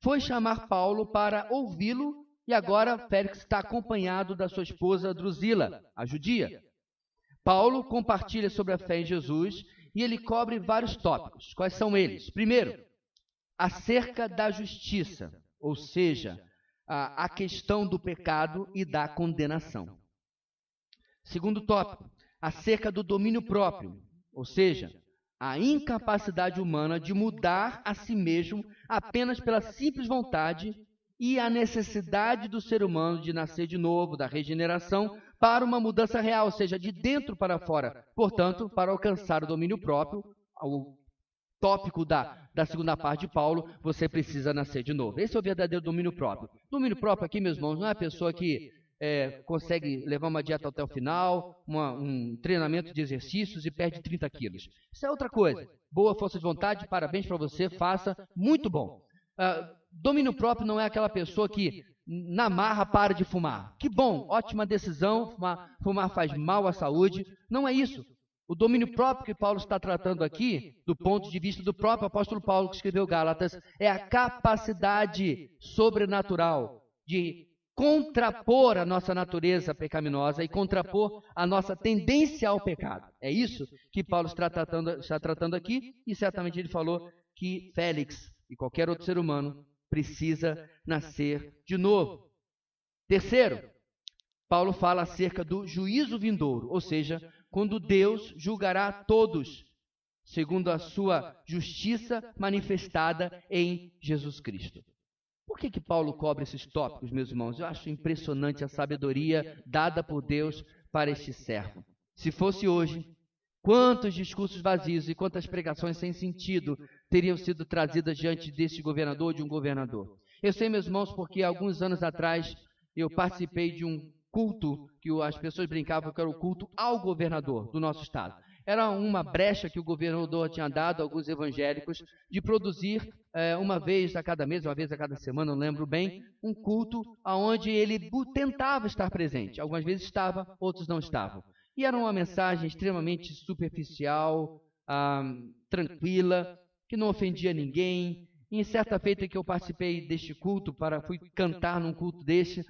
foi chamar Paulo para ouvi-lo, e agora Félix está acompanhado da sua esposa Drusila, a judia. Paulo compartilha sobre a fé em Jesus e ele cobre vários tópicos. Quais são eles? Primeiro, acerca da justiça, ou seja, a questão do pecado e da condenação. Segundo tópico, acerca do domínio próprio, ou seja, a incapacidade humana de mudar a si mesmo apenas pela simples vontade e a necessidade do ser humano de nascer de novo, da regeneração, para uma mudança real, ou seja, de dentro para fora. Portanto, para alcançar o domínio próprio, o tópico da segunda parte de Paulo, você precisa nascer de novo. Esse é o verdadeiro domínio próprio. Domínio próprio aqui, meus irmãos, não é a pessoa que consegue levar uma dieta até o final, um treinamento de exercícios e perde 30 quilos. Isso é outra coisa. Boa força de vontade, parabéns para você, faça, muito bom. Domínio próprio não é aquela pessoa que na marra para de fumar. Que bom, ótima decisão, fumar faz mal à saúde. Não é isso. O domínio próprio que Paulo está tratando aqui, do ponto de vista do próprio apóstolo Paulo que escreveu Gálatas, é a capacidade sobrenatural de contrapor a nossa natureza pecaminosa e contrapor a nossa tendência ao pecado. É isso que Paulo está tratando aqui, e certamente ele falou que Félix e qualquer outro ser humano precisa nascer de novo. Terceiro, Paulo fala acerca do juízo vindouro, ou seja, quando Deus julgará todos, segundo a sua justiça manifestada em Jesus Cristo. Por que Paulo cobre esses tópicos, meus irmãos? Eu acho impressionante a sabedoria dada por Deus para este servo. Se fosse hoje, quantos discursos vazios e quantas pregações sem sentido teriam sido trazidas diante deste governador ou de um governador? Eu sei, meus irmãos, porque alguns anos atrás eu participei de um culto que as pessoas brincavam que era o culto ao governador do nosso estado. Era uma brecha que o governador tinha dado a alguns evangélicos de produzir uma vez a cada mês, uma vez a cada semana, não lembro bem, um culto onde ele tentava estar presente. Algumas vezes estava, outros não estavam. E era uma mensagem extremamente superficial, tranquila, que não ofendia ninguém. E em certa feita que eu participei deste culto, fui cantar num culto deste,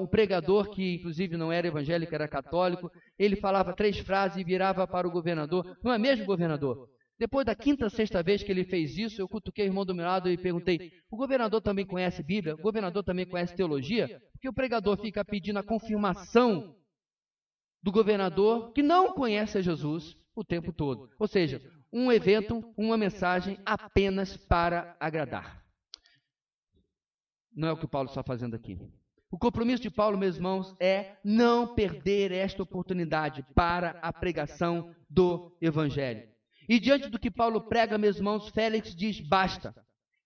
o pregador, que inclusive não era evangélico, era católico, ele falava 3 frases e virava para o governador. Não é mesmo, governador? Depois da 5ª, 6ª vez que ele fez isso, eu cutuquei o irmão do meu lado e perguntei, o governador também conhece Bíblia? O governador também conhece teologia? Porque o pregador fica pedindo a confirmação do governador que não conhece a Jesus o tempo todo. Ou seja, um evento, uma mensagem apenas para agradar. Não é o que Paulo está fazendo aqui. O compromisso de Paulo, meus irmãos, é não perder esta oportunidade para a pregação do Evangelho. E diante do que Paulo prega, meus irmãos, Félix diz basta.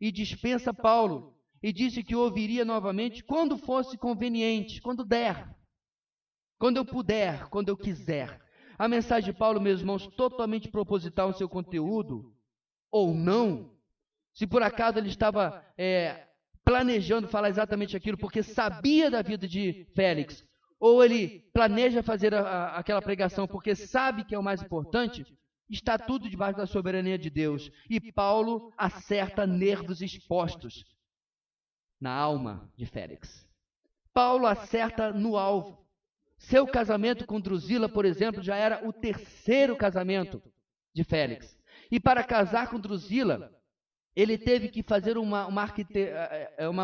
E dispensa Paulo. E disse que ouviria novamente quando fosse conveniente, quando der. Quando eu puder, quando eu quiser. A mensagem de Paulo, meus irmãos, totalmente proposital no seu conteúdo, ou não. Se por acaso ele estava planejando falar exatamente aquilo, porque sabia da vida de Félix, ou ele planeja fazer aquela pregação porque sabe que é o mais importante, está tudo debaixo da soberania de Deus. E Paulo acerta nervos expostos na alma de Félix. Paulo acerta no alvo. Seu casamento com Drusila, por exemplo, já era o terceiro casamento de Félix. E para casar com Drusila, ele teve que fazer uma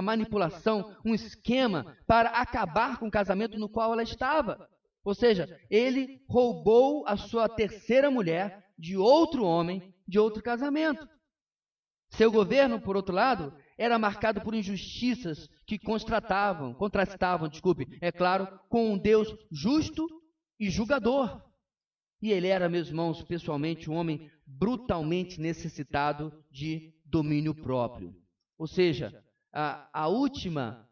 manipulação, um esquema para acabar com o casamento no qual ela estava. Ou seja, ele roubou a sua terceira mulher de outro homem, de outro casamento. Seu governo, por outro lado, era marcado por injustiças que contrastavam, é claro, com um Deus justo e julgador. E ele era, meus irmãos, pessoalmente, um homem brutalmente necessitado de domínio próprio. Ou seja, a última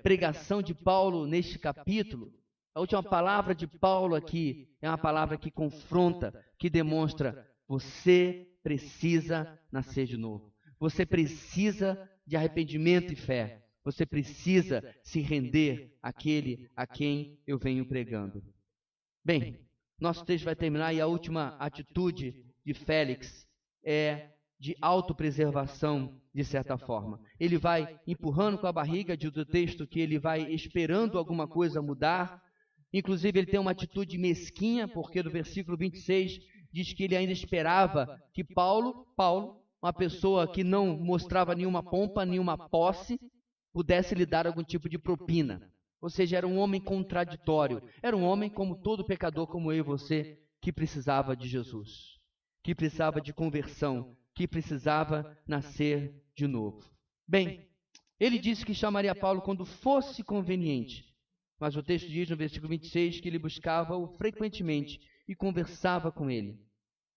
pregação de Paulo neste capítulo, a última palavra de Paulo aqui, é uma palavra que confronta, que demonstra: você precisa nascer de novo. Você precisa de arrependimento e fé. Você precisa se render àquele a quem eu venho pregando. Bem, nosso texto vai terminar e a última atitude de Félix é de autopreservação, de certa forma. Ele vai empurrando com a barriga, diz o texto que ele vai esperando alguma coisa mudar. Inclusive, ele tem uma atitude mesquinha, porque no versículo 26 diz que ele ainda esperava que Paulo, uma pessoa que não mostrava nenhuma pompa, nenhuma posse, pudesse lhe dar algum tipo de propina. Ou seja, era um homem contraditório. Era um homem como todo pecador, como eu e você, que precisava de Jesus, que precisava de conversão, que precisava nascer de novo. Bem, ele disse que chamaria Paulo quando fosse conveniente. Mas o texto diz no versículo 26 que ele buscava-o frequentemente e conversava com ele.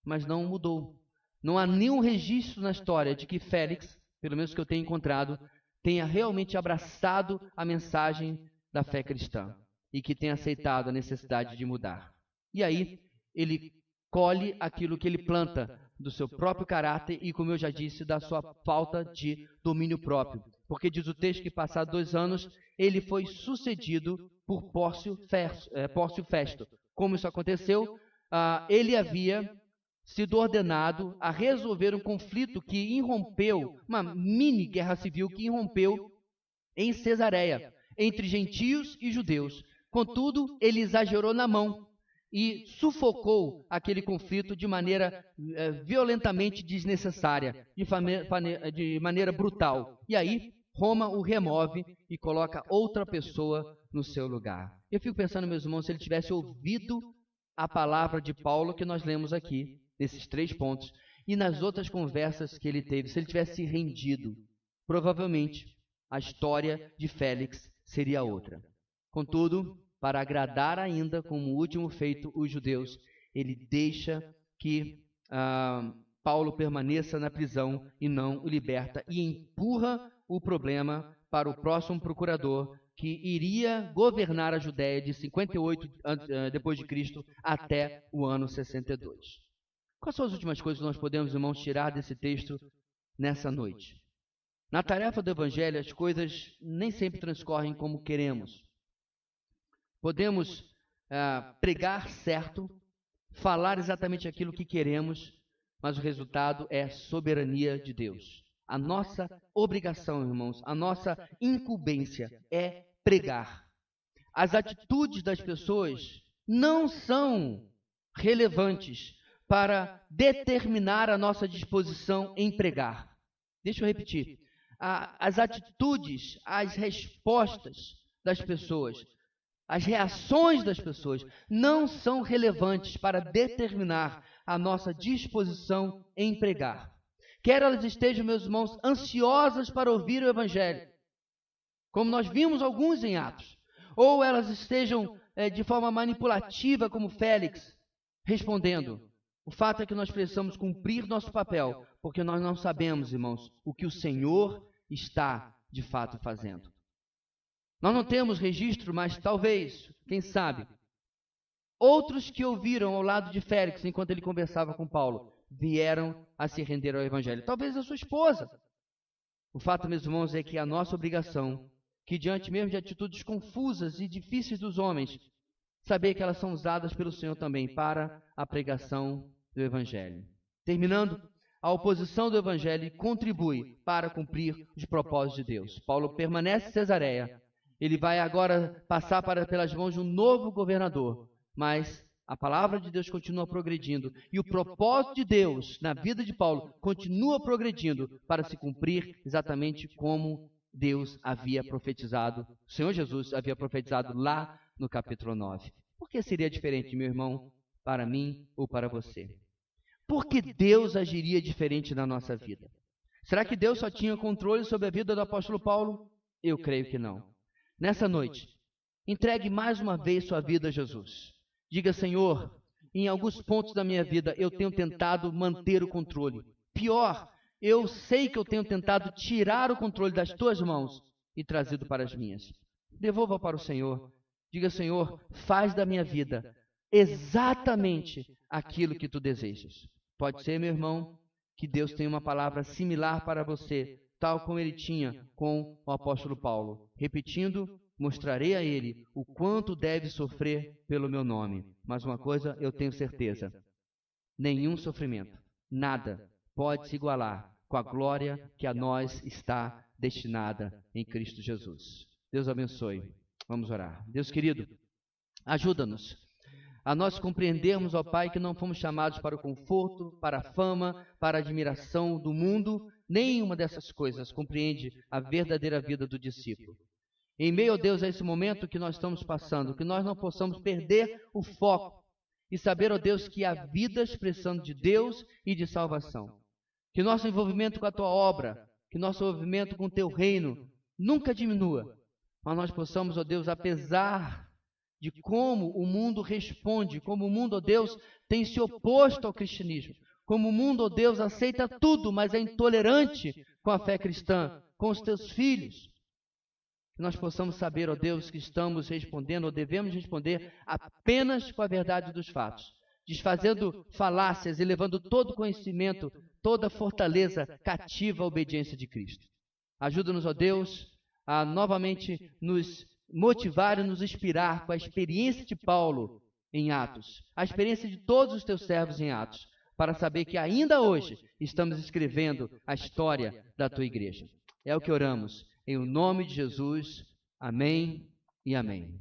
Mas não mudou. Não há nenhum registro na história de que Félix, pelo menos que eu tenha encontrado, tenha realmente abraçado a mensagem da fé cristã e que tenha aceitado a necessidade de mudar. E aí, ele colhe aquilo que ele planta do seu próprio caráter e, como eu já disse, da sua falta de domínio próprio. Porque diz o texto que, passados 2 anos, ele foi sucedido por Pórcio Festo. Como isso aconteceu? Ele havia sido ordenado a resolver um conflito que irrompeu, uma mini guerra civil que irrompeu em Cesareia, entre gentios e judeus. Contudo, ele exagerou na mão e sufocou aquele conflito de maneira violentamente desnecessária, de maneira brutal. E aí, Roma o remove e coloca outra pessoa no seu lugar. Eu fico pensando, meus irmãos, se ele tivesse ouvido a palavra de Paulo que nós lemos aqui, nesses 3 pontos, e nas outras conversas que ele teve, se ele tivesse se rendido, provavelmente a história de Félix seria outra. Contudo, para agradar ainda, como último feito, os judeus, ele deixa que Paulo permaneça na prisão e não o liberta, e empurra o problema para o próximo procurador, que iria governar a Judéia de 58 depois de Cristo até o ano 62. Quais são as últimas coisas que nós podemos, irmãos, tirar desse texto nessa noite? Na tarefa do Evangelho, as coisas nem sempre transcorrem como queremos. Podemos pregar certo, falar exatamente aquilo que queremos, mas o resultado é soberania de Deus. A nossa obrigação, irmãos, a nossa incumbência é pregar. As atitudes das pessoas não são relevantes para determinar a nossa disposição em pregar. Deixa eu repetir. As atitudes, as respostas das pessoas, as reações das pessoas não são relevantes para determinar a nossa disposição em pregar. Quer elas estejam, meus irmãos, ansiosas para ouvir o Evangelho, como nós vimos alguns em Atos, ou elas estejam de forma manipulativa, como Félix, respondendo. O fato é que nós precisamos cumprir nosso papel, porque nós não sabemos, irmãos, o que o Senhor está de fato fazendo. Nós não temos registro, mas talvez, quem sabe, outros que ouviram ao lado de Félix enquanto ele conversava com Paulo, vieram a se render ao Evangelho. Talvez a sua esposa. O fato, meus irmãos, é que a nossa obrigação, que diante mesmo de atitudes confusas e difíceis dos homens, saber que elas são usadas pelo Senhor também para a pregação do Evangelho. Terminando, a oposição do Evangelho contribui para cumprir os propósitos de Deus. Paulo permanece em Cesareia. Ele vai agora passar pelas mãos de um novo governador, mas a palavra de Deus continua progredindo e o propósito de Deus na vida de Paulo continua progredindo para se cumprir exatamente como Deus havia profetizado, o Senhor Jesus havia profetizado lá no capítulo 9. Por que seria diferente, meu irmão, para mim ou para você? Por que Deus agiria diferente na nossa vida? Será que Deus só tinha controle sobre a vida do apóstolo Paulo? Eu creio que não. Nessa noite, entregue mais uma vez sua vida a Jesus. Diga, Senhor, em alguns pontos da minha vida eu tenho tentado manter o controle. Pior, eu sei que eu tenho tentado tirar o controle das tuas mãos e trazido para as minhas. Devolva para o Senhor. Diga, Senhor, faz da minha vida exatamente aquilo que tu desejas. Pode ser, meu irmão, que Deus tenha uma palavra similar para você, tal como ele tinha com o apóstolo Paulo. Repetindo, mostrarei a ele o quanto deve sofrer pelo meu nome. Mas uma coisa eu tenho certeza: nenhum sofrimento, nada pode se igualar com a glória que a nós está destinada em Cristo Jesus. Deus abençoe. Vamos orar. Deus querido, ajuda-nos a nós compreendermos, ó Pai, que não fomos chamados para o conforto, para a fama, para a admiração do mundo. Nenhuma dessas coisas compreende a verdadeira vida do discípulo. Em meio, ó Deus, a esse momento que nós estamos passando, que nós não possamos perder o foco e saber, ó Deus, que há vidas precisando de Deus e de salvação. Que nosso envolvimento com a Tua obra, que nosso envolvimento com o Teu reino nunca diminua, mas nós possamos, ó Deus, apesar de como o mundo responde, como o mundo, ó Deus, tem se oposto ao cristianismo, como o mundo, ó Deus, aceita tudo, mas é intolerante com a fé cristã, com os Teus filhos. Que nós possamos saber, ó Deus, que estamos respondendo, ou devemos responder apenas com a verdade dos fatos, desfazendo falácias e levando todo conhecimento, toda fortaleza cativa à obediência de Cristo. Ajuda-nos, ó Deus, a novamente nos motivar e nos inspirar com a experiência de Paulo em Atos, a experiência de todos os teus servos em Atos, para saber que ainda hoje estamos escrevendo a história da tua igreja. É o que oramos, em o nome de Jesus. Amém e amém.